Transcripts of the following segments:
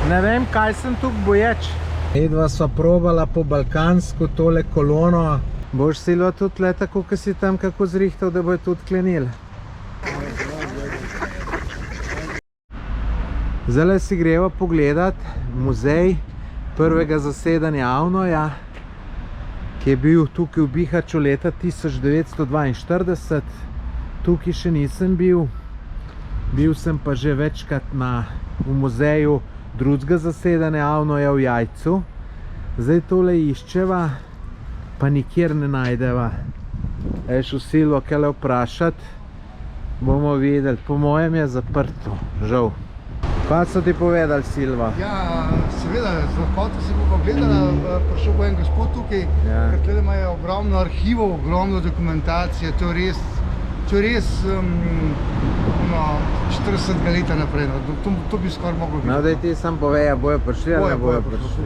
Ne vem, kaj sem tukaj boječ. Edva sva probala po balkansko tole kolono. Boš Silva tudi le tako, ko si tam kako zrihtal, da bo tudi klenil. Zdaj si greva pogledat muzej prvega zasedanja Avnoja, ki je bil tukaj v Bihaću leta 1942. Tukaj še nisem bil. Bil sem pa že večkrat v muzeju drugega zasedanja Avnoja v Jajcu. Zdaj tole iščeva, pa nikjer ne najdeva. Eš v Silvo kaj le vprašat, bomo videli. Po mojem je zaprto, žal. Kaj so ti povedali, Silva? Ja, seveda, z lahkoto si bo pogledala, prišel bo en gospod tukaj, ker tukaj imajo ogromno arhivov, ogromno dokumentacije, to je res 40 leta naprej, to bi skoraj moglo biti. No, daj ti sam povej, a bojo prišli ali ne bojo prišli?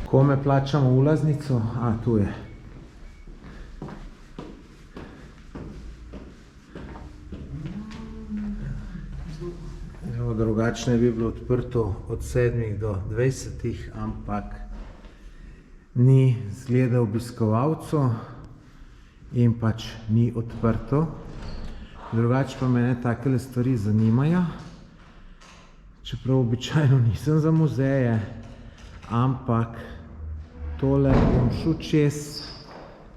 Kome plačamo ulaznico? A, tu je. Drugačne bi bilo odprto od 7 do 20, ampak ni zgleda obiskovalcev in pač ni odprto. Drugače pa mene takele stvari zanimajo, čeprav običajno nisem za muzeje, ampak tole bom šel čez,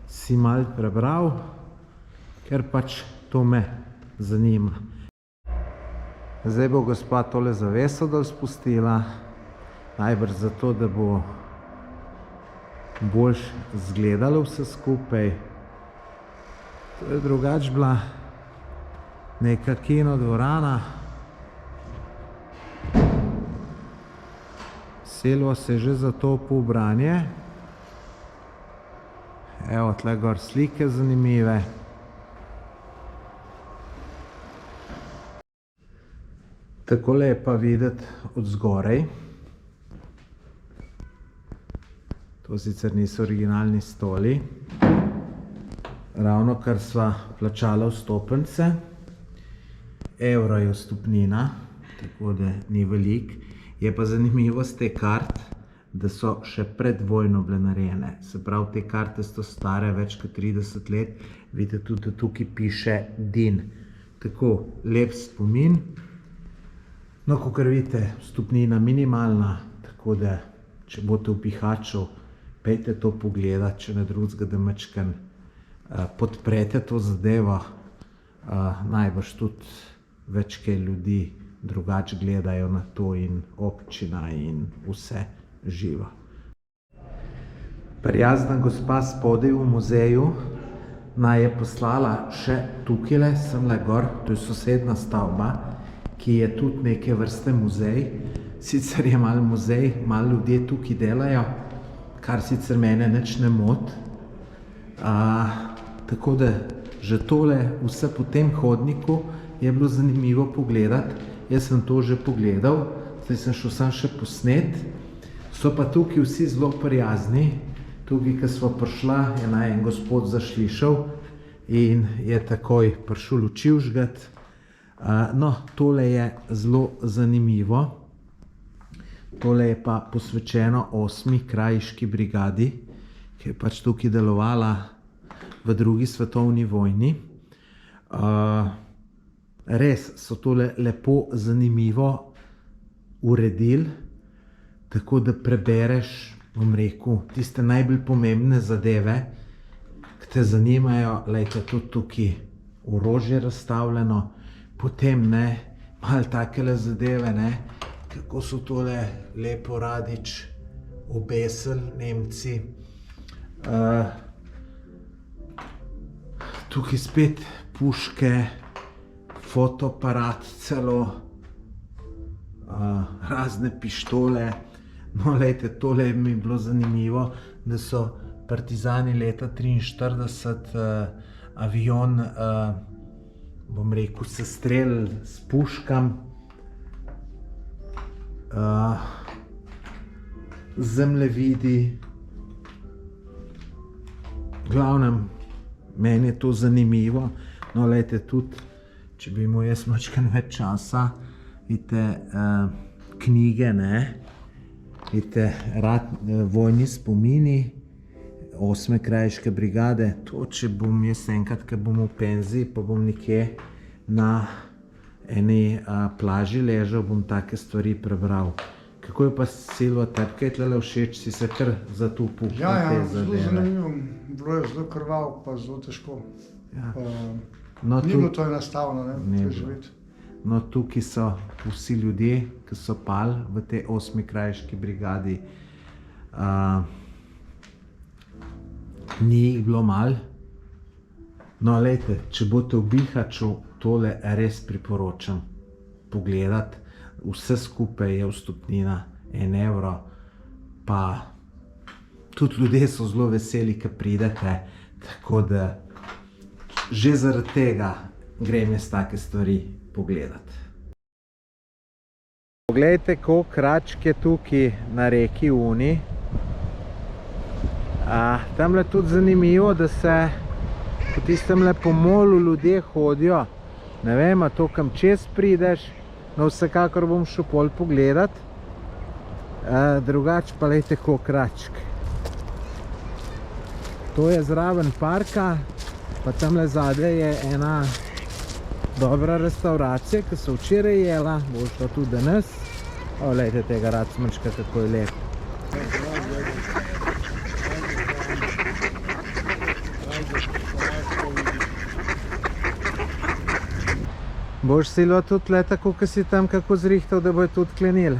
si malo prebral, ker pač to me zanima. Zdaj bo gospa tole zaveso dol spustila, najbrž zato, da bo boljš zgledalo vse skupaj. To je drugač bila neka kino dvorana. Silvo se že zatopil v branje. Evo, tle gor slike zanimive. Takole je pa videti od zgorej. To sicer niso originalni stoli. Ravno kar sva plačala vstopnice. Evro je vstopnina, tako da ni velik. Je pa zanimivost te kart, da so še pred vojno bile narejene. Se pravi, te karte so stare več kot 30 let. Vidite tudi, da tukaj piše DIN. Tako, lep spomin. No, kakor vidite, vstopnina minimalna, tako da, če boste v Bihaću, pejte to pogledat, če ne drugega, da majčkeno podprete to zadevo. Najbrž tudi več kaj ljudi drugače gledajo na to in občina in vse živo. Prijazna gospa spodaj v muzeju naj je poslala še tukajle, semle gor, to je sosedna stavba, ki je tudi neke vrste muzej. Sicer je malo muzej, malo ljudje tukaj delajo, kar sicer mene nič ne moti. Tako da že tole vse po tem hodniku je bilo zanimivo pogledati. Jaz sem to že pogledal, zdaj sem šel sam še posnet. So pa tukaj vsi zelo prijazni. Tukaj, ko smo prišla, je en gospod zašlišal in je takoj prišel luči vžgat. No, tole je zelo zanimivo. Tole je pa posvečeno 8. krajiški brigadi, ki je pač tukaj delovala v drugi svetovni vojni. Res so tole lepo zanimivo uredili, tako da prebereš, bom rekel, tiste najbolj pomembne zadeve, ki te zanimajo. Lejte, tudi tukaj orožje razstavljeno. Potem, malo takele zadeve, kako so tole lepo radič obesili Nemci. Tukaj spet puške, fotoaparat celo, razne pištole. No, lejte, tole mi je bilo zanimivo, da so partizani leta 1943 avion, bom rekel, sestrelili s puškam. Zemljevidi. V glavnem, meni je to zanimivo. No, lejte, tudi če bi imel jaz mačkan več časa, vidite, knjige, ne, vidite, vojni spomini, 8. krajiške brigade, to če bom jaz enkrat, ko bom v penziji, pa bom nekje na eni plaži ležal, bom take stvari prebral. Kako je pa Silvo, tebi kaj tlele všeč, si se kar zatupil na te zadeve? Zelo zanimivo, bilo je zelo krvavo, pa zelo težko. No, ni bilo to enostavno, ne, preživeti. No, tukaj so vsi ljudje, ki so pali v tej 8. krajiški brigadi. Ni jih bilo malo. No, lejte, če boste v Bihaću, tole res priporočam pogledati. Vse skupaj je vstopnina 1 evro, pa tudi ljudje so zelo veseli, ko pridete, tako da že zaradi tega grem jaz take stvari pogledati. Poglejte, koliko račk je tukaj na reki Uni. Tamle je tudi zanimivo, da se po tistemle pomolu ljudje hodijo. Ne vem, a to kam čez prideš, no vsekakor bom šel pol pogledat. Drugače pa lejte, koliko račk. To je zraven parka, pa tamle zadaj je ena dobra restauracija, ki so včeraj jela, bo šla tudi danes. Lejte tega racmrčka, kako je lep. Boš Silvo tudi le tako, ko si tam kako zrihtal, da bojo tudi klenili?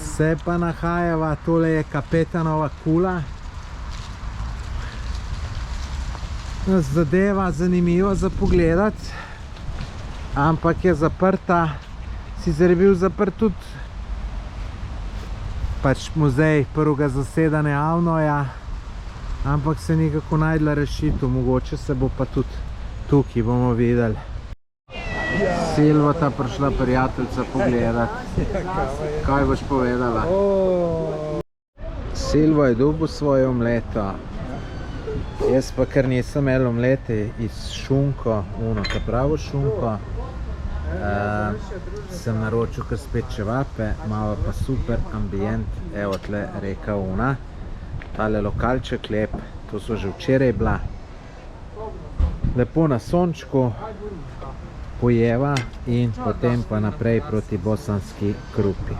Se pa nahajava, tole je kapetanova kula. Zadeva zanimiva za pogledati, ampak je zaprta. Sicer je bil zaprt tudi pač muzej prvega zasedanja Avnoja, ampak se nekako najdla rešitev, mogoče se bo pa tudi tukaj, bomo videli. Silvo ta prišla prijateljica pogledati. Kaj boš povedala? Silvo je dobil svoje omleto. Jaz pa kar nisem imel omlete iz šunko, ta pravo šunko. Sem naročil kar spet čevape, malo pa super ambient. Evo tle reka Una. Tale lokalček lep, to so že včeraj bila. Lepo na sončku, pojeva in potem pa naprej proti Bosanski Krupi.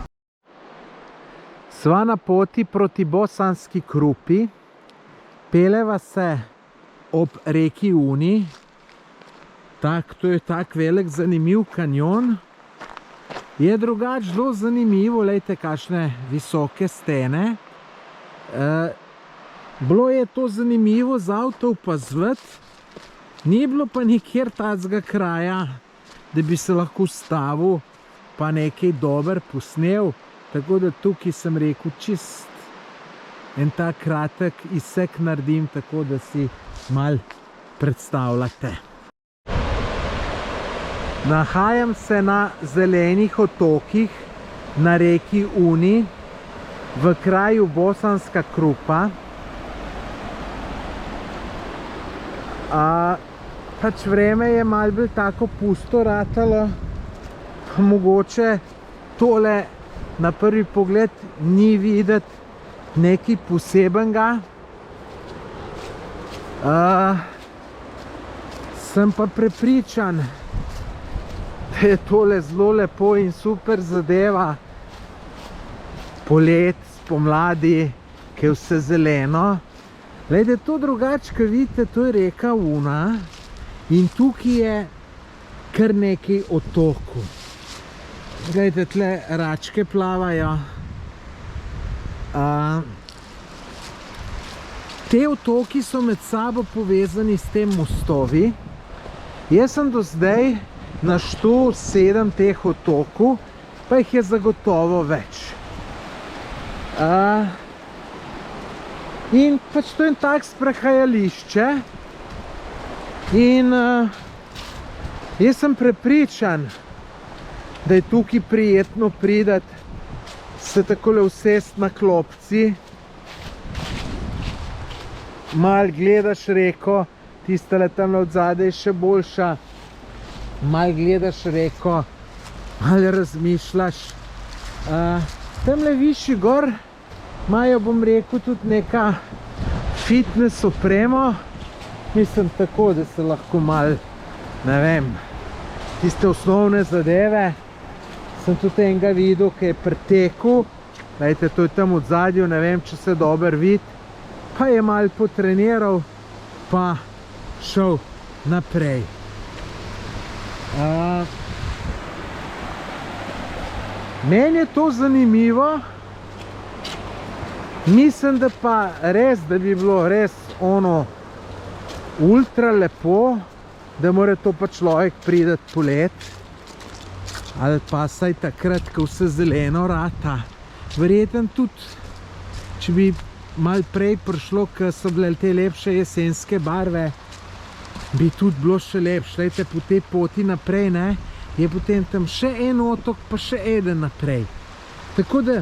Sva na poti proti Bosanski Krupi, peleva se ob reki Uni. To je tak velik zanimiv kanjon. Je drugače zelo zanimivo, lejte kakšne visoke stene. Bilo je to zanimivo z avto opazovati. Ni bilo pa nikjer takega kraja, da bi se lahko ustavil pa nekaj dober posnel. Tako da tukaj sem rekel čist en tak kratek izsek naredim, tako da si malo predstavljate. Nahajam se na zelenih otokih na reki Uni v kraju Bosanska Krupa. Pač vreme je malo bolj tako pusto ratalo, mogoče tole na prvi pogled ni videti nekaj posebenega. Sem pa prepričan, da je tole zelo lepo in super zadeva. Polet, spomladi, ki je vse zeleno. Glede, to drugače, ko vidite, to je reka Una in tukaj je kar nekaj otokov. Glejte, tle račke plavajo. Te otoki so med sabo povezani s tem mostovi. Jaz sem do zdaj naštel 7 teh otokov, pa jih je zagotovo več. In pač to je en tak sprehajališče. In jaz sem prepričan, da je tukaj prijetno priti, se takole usesti na klopci. Malo gledaš reko, tistele tam od zadaj je še boljša. Mal gledaš reko, mal razmišljaš. Tamle višji gor imajo, bom rekel, tudi neka fitness opremo. Mislim tako, da se lahko mal, ne vem, tiste osnovne zadeve. Sem tudi enega videl, ki je pretekel. Glejte, to je tam od zadju, ne vem, če se dober vidi. Pa je mal potreniral, pa šel naprej. Meni je to zanimivo. Mislim, da pa res, da bi bilo res ono ultra lepo, da mora to pa človek prideti polet. Ali pa saj takrat, ko vse zeleno rata. Verjetno tudi, če bi malo prej prišlo, ko so bile te lepše jesenske barve, bi tudi bilo še lepše. Lejte, po tej poti naprej, ne, je potem tam še en otok, pa še eden naprej. Tako da,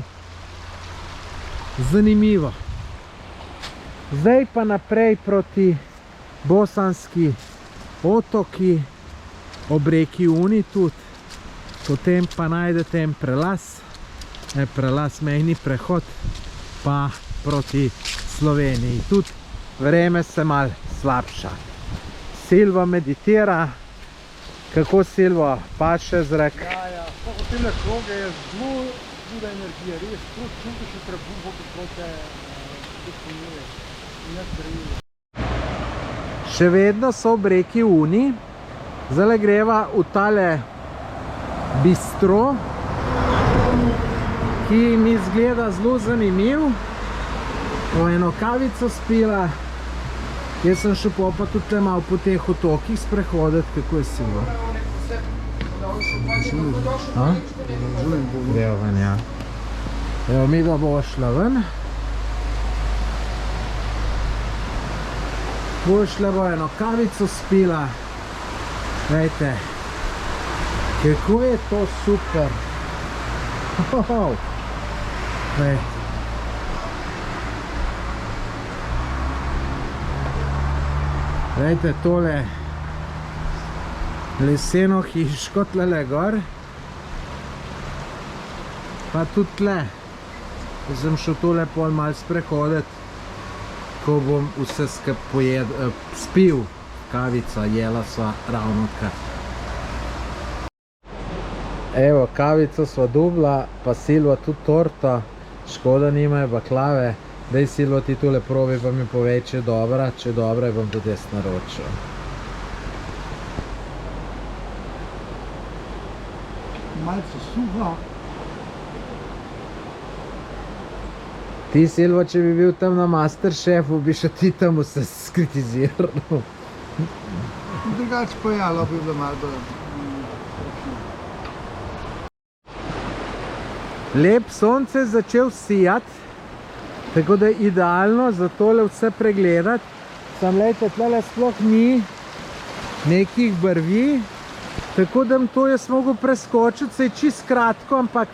zanimivo. Zdaj pa naprej proti Bosanski otoki, ob reki Uni tudi. Potem pa najdete en prelaz, mejni prehod, pa proti Sloveniji. Tudi vreme se malo slabša. Silva meditira. Kako, Silvo, paše zrak? Ja, v tele kroge je zelo huda energija, res, čutiš še trebuho, kako te dopolnjuje in jaz grejuje. Še vedno so ob reki Uni. Zdaj greva v tale bistro, ki mi izgleda zelo zanimiv. Po eno kavico spila. Jaz sem še pa tudi malo po teh otokih sprehoditi. Kako je, Silvo? Evo ven, ja. Evo, mi da bo šla ven. Bo šla bo eno kavico spila. Glejte, kako je to super. Glejte. Glejte, tole leseno hiško tlele gor. Pa tudi tle. Sem šel tole pol malo sprehoditi, ko bom vse skupaj spil. Kavica, jela sva ravno kar. Evo, kavico sva dubla, pa Silva tudi torto. Škoda nimajo baklave. Daj, Silvo, ti tule probi, pa mi povej, če je dobra. Če je dobra, bom tudi jaz naročil. Malce suha. Ti, Silvo, če bi bil tam na Masterchefu, bi še ti tam vse skritiziral. Drugače pa ja, bi bilo malo bolj. Lep sonce je začel sijati, tako da je idealno za tole vse pregledati. Sam lejte, tlele sploh ni nekih barvi, tako da bi to jaz mogel preskočiti, se je čist kratko, ampak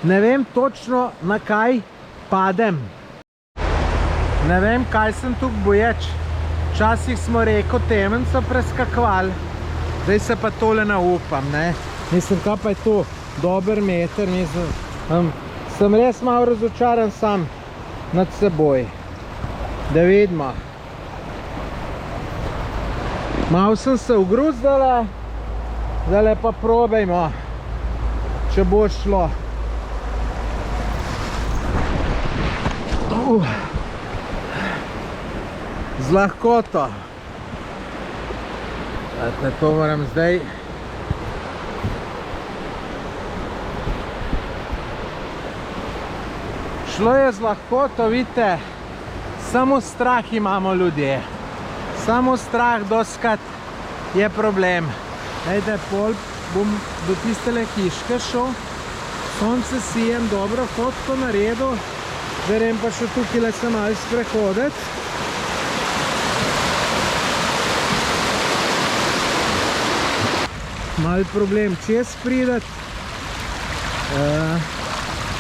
ne vem točno, na kaj padem. Ne vem, kaj sem tukaj boječ. Včasih smo reko Temenco preskakvali, zdaj se pa tole naupam, ne. Mislim, kaj pa je to? Dober meter, mislim. Sem res malo razočaran sam nad seboj. Da vidimo. Malo sem se ugruzdala, zdaj pa probajmo, če bo šlo. Z lahkoto. To moram zdaj. Šlo je z lahkoto, vidite, samo strah imamo ljudje. Samo strah doskrat je problem. Ejde, pol bom do tistele hiške šel, sonce sijem, dobro fotko naredil, verjem pa še tukaj se malo sprehoditi. Mal problem čez prideti.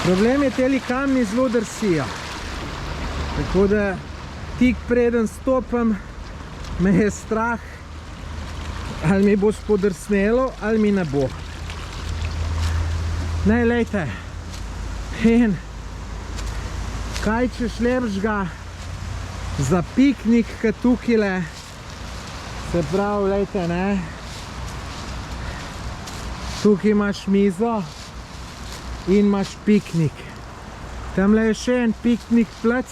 Problem je, teli kamni zelo drsijo. Tako da tik preden stopim, me je strah, ali mi bo spodrsnelo, ali mi ne bo. Ne, lejte, in kaj češ lepšega za piknik, kot tukajle, se pravi, lejte, ne, tukaj imaš mizo in imaš piknik. Tamle je še en piknik plac,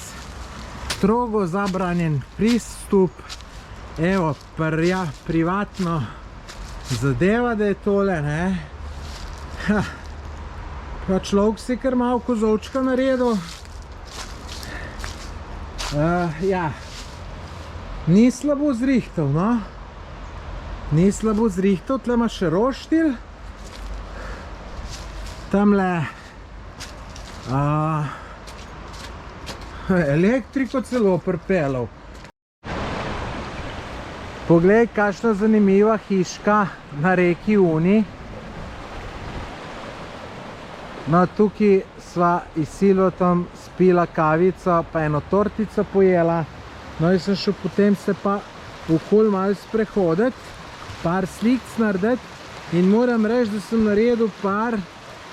strogo zabranjen pristup, evo, privatno zadeva, da je tole, ne. Pa človek si kar malo kozovčka naredil. Ja, ni slabo zrihtal, no. Ni slabo zrihtal, tle ima še roštilj. Tamle elektriko celo pripeljal. Poglej, kakšna zanimiva hiška na reki Uni. No, tukaj sva iz Silvotom spila kavico, pa eno tortico pojela. No, jaz sem šel potem se pa okoli malo sprehoditi, par slik narediti in moram reči, da sem naredil par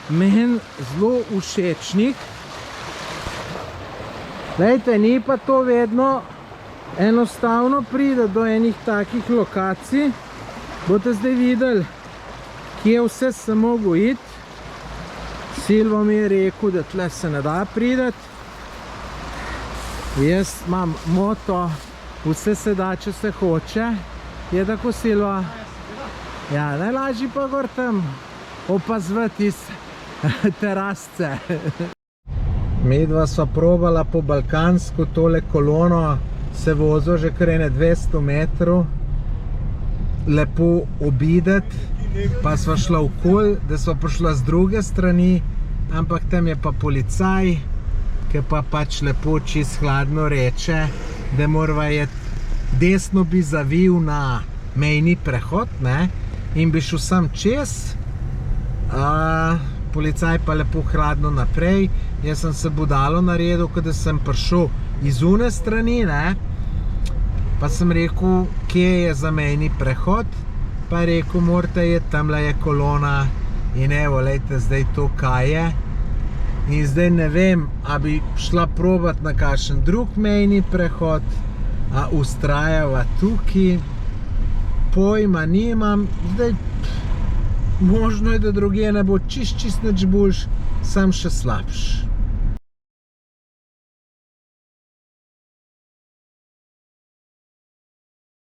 meni zelo všečnih. Glejte, ni pa to vedno enostavno pride do enih takih lokacij. Boste zdaj videli, kje vse sem mogel iti. Silvo mi je rekel, da tle se ne da prideti. Jaz imam moto, vse se da, če se hoče. Je tako, Silva? Ja, najlažje pa gor tam opazovati iz terasce. Midva sva probala po balkansko tole kolono, se vozil že kar 200 metrov, lepo obideti, pa sva šla okoli, da sva prišla z druge strani, ampak tam je pa policaj, ki pa pač lepo čist hladno reče, da morava je desno bi zavil na mejni prehod, ne, in bi šel sam čez. Policaj pa lepo hladno naprej. Jaz sem se budalo naredil, kada sem prišel iz une strani, ne, pa sem rekel, kje je zamejni prehod, pa je rekel, morate je, tamle je kolona in evo, lejte, zdaj to kaj je. In zdaj ne vem, a bi šla probat na kakšen drug mejni prehod, a ustrajava tukaj, pojma nimam, zdaj možno je, da drugje ne bo čist nič boljš, sam še slabš.